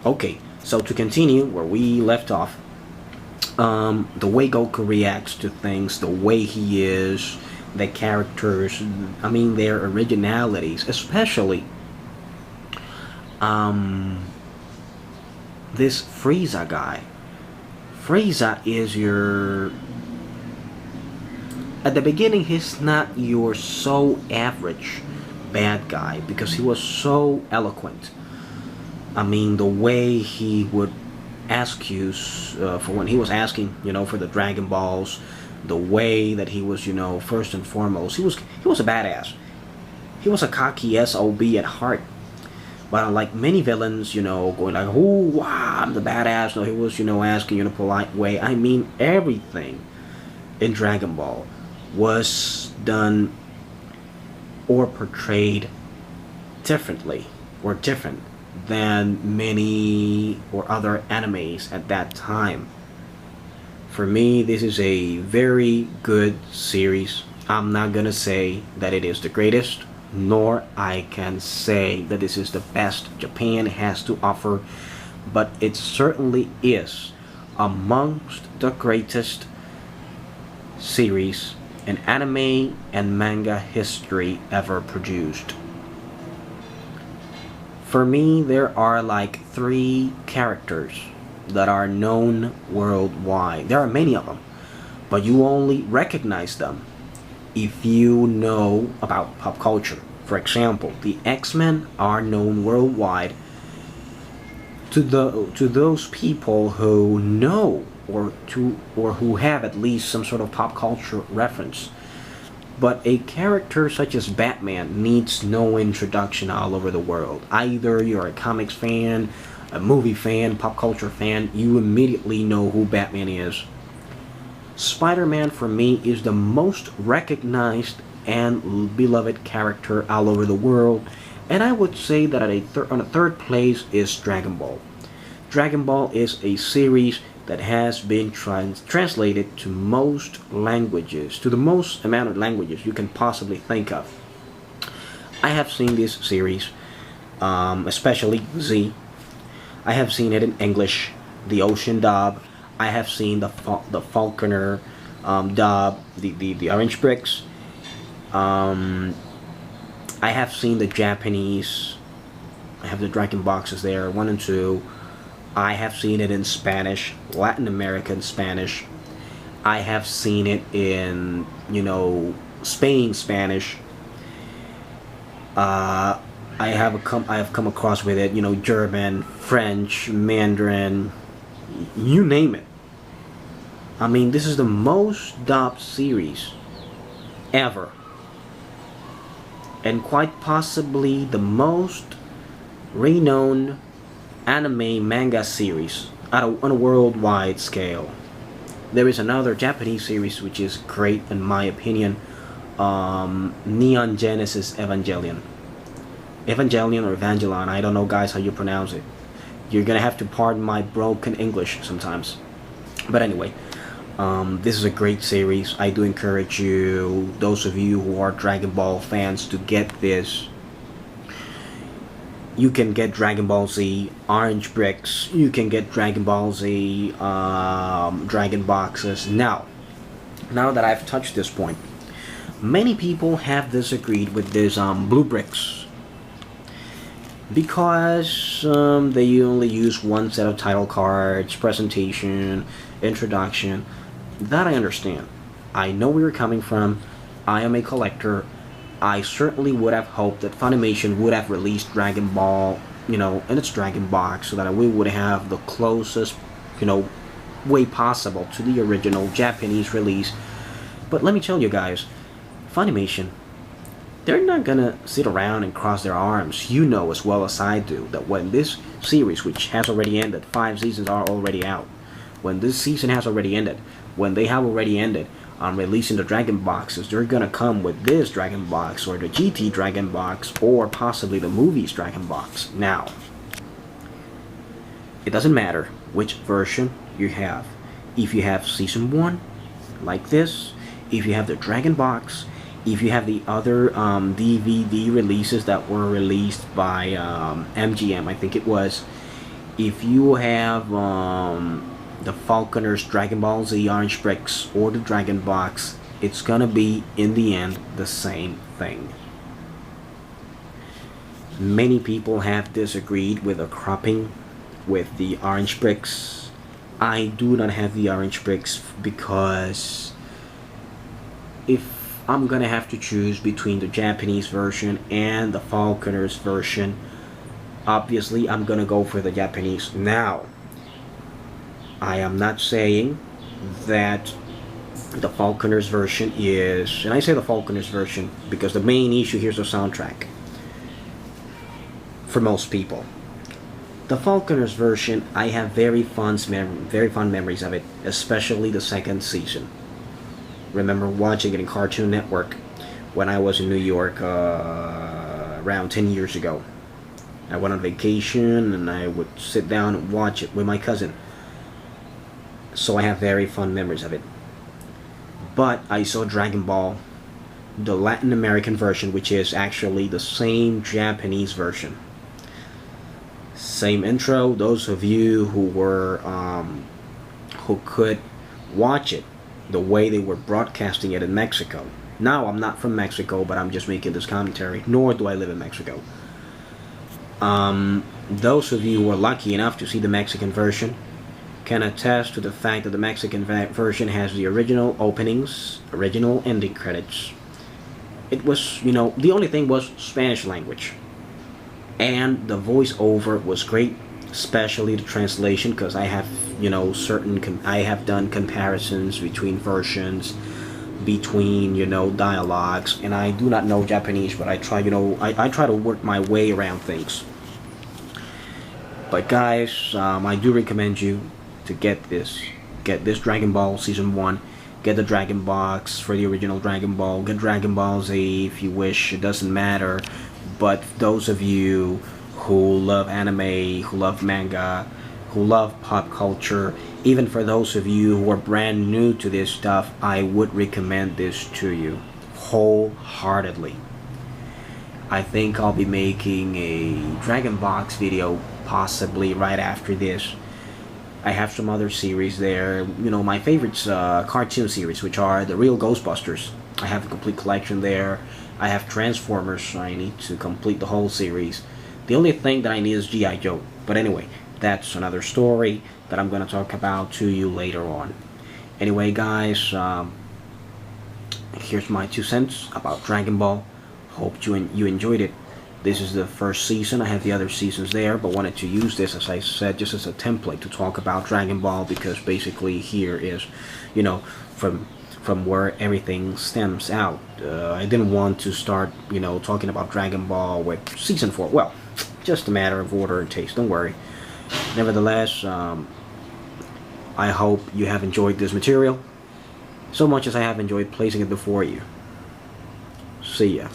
Okay, so to continue where we left off, the way Goku reacts to things, the way he is, the characters, I mean their originalities, especially um, this Frieza guy. Frieza is your at the beginning he's not your so average bad guy because he was so eloquent. I mean, the way he would ask you for when he was asking, for the Dragon Balls, the way that he was, first and foremost, he was a badass. He was a cocky SOB at heart. But unlike many villains, going like, "Oh, wow, I'm the badass," no, he was, asking in a polite way. I mean, everything in Dragon Ball was done or portrayed differently or different than many or other animes at that time. For me, this is a very good series. I'm not gonna say that it is the greatest, nor I can say that this is the best Japan has to offer, but it certainly is amongst the greatest series in anime and manga history ever produced. For me, there are like three characters that are known worldwide. There are many of them, but you only recognize them if you know about pop culture. For example, the X-Men are known worldwide to those people who know or who have at least some sort of pop culture reference. But a character such as Batman needs no introduction all over the world. Either you're a comics fan, a movie fan, pop culture fan, you immediately know who Batman is. Spider-Man for me is the most recognized and beloved character all over the world, and I would say that on a third place is Dragon Ball. Dragon Ball is a series that has been translated to most languages, to the most amount of languages you can possibly think of. I have seen this series, especially Z. I have seen it in English, the Ocean dub. I have seen the Falconer dub, the Orange Bricks. I have seen the Japanese. I have the Dragon boxes there, 1 and 2. I have seen it in Spanish, Latin American Spanish. I have seen it in, Spain Spanish. I have come across with it, German, French, Mandarin, you name it. I mean, this is the most dubbed series ever, and quite possibly the most renowned anime manga series on a worldwide scale. There is another Japanese series which is great in my opinion, Neon Genesis Evangelion. Evangelion or Evangelion, I don't know guys how you pronounce it. You're gonna have to pardon my broken English sometimes. But anyway, this is a great series. I do encourage you, those of you who are Dragon Ball fans, to get this. You can get Dragon Ball Z Orange Bricks. You can get Dragon Ball Z Dragon Boxes. Now that I've touched this point, many people have disagreed with this Blue Bricks because they only use one set of title cards, presentation, introduction. That I understand. I know where you're coming from. I am a collector. I certainly would have hoped that Funimation would have released Dragon Ball, in its Dragon box, so that we would have the closest, way possible to the original Japanese release. But let me tell you guys, Funimation, they're not gonna sit around and cross their arms. You know as well as I do that when this series, which has already ended, 5 seasons are already out, when this season has already ended, when they have already ended on releasing the Dragon boxes, they're gonna come with this Dragon box or the GT Dragon box or possibly the movies Dragon box. Now, it doesn't matter which version you have. If you have season 1 like this, if you have the Dragon box, if you have the other DVD releases that were released by MGM, I think it was, if you have the Falconer's Dragon Ball Z Orange Bricks or the Dragon Box, it's gonna be in the end the same thing. Many people have disagreed with the cropping with the Orange Bricks. I do not have the Orange Bricks because if I'm gonna have to choose between the Japanese version and the Falconer's version, obviously I'm gonna go for the Japanese. Now, I am not saying that the Falconer's version is, and I say the Falconer's version because the main issue here is the soundtrack for most people. The Falconer's version, I have very fond memories of it, especially the second season. Remember watching it in Cartoon Network when I was in New York around 10 years ago. I went on vacation and I would sit down and watch it with my cousin. So I have very fond memories of it. But I saw Dragon Ball, the Latin American version, which is actually the same Japanese version. Same intro. Those of you who were who could watch it the way they were broadcasting it in Mexico. Now I'm not from Mexico, but I'm just making this commentary. Nor do I live in Mexico. Those of you who were lucky enough to see the Mexican version can attest to the fact that the Mexican version has the original openings, original ending credits. It was, the only thing was Spanish language. And the voiceover was great, especially the translation, because I have, I have done comparisons between versions, between, dialogues, and I do not know Japanese, but I try, I try to work my way around things. But guys, I do recommend you to get this Dragon Ball Season 1, get the Dragon Box for the original Dragon Ball, get Dragon Ball Z if you wish, it doesn't matter. But those of you who love anime, who love manga, who love pop culture, even for those of you who are brand new to this stuff, I would recommend this to you wholeheartedly. I think I'll be making a Dragon Box video possibly right after this. I have some other series there, my favorites, cartoon series, which are the real Ghostbusters. I have a complete collection there. I have Transformers, I need to complete the whole series. The only thing that I need is G.I. Joe. But anyway, that's another story that I'm going to talk about to you later on. Anyway, guys, here's my 2 cents about Dragon Ball. Hope you enjoyed it. This is the first season. I have the other seasons there, but wanted to use this, as I said, just as a template to talk about Dragon Ball, because basically here is, from where everything stems out. I didn't want to start, talking about Dragon Ball with Season 4. Well, just a matter of order and taste, don't worry. Nevertheless, I hope you have enjoyed this material so much as I have enjoyed placing it before you. See ya.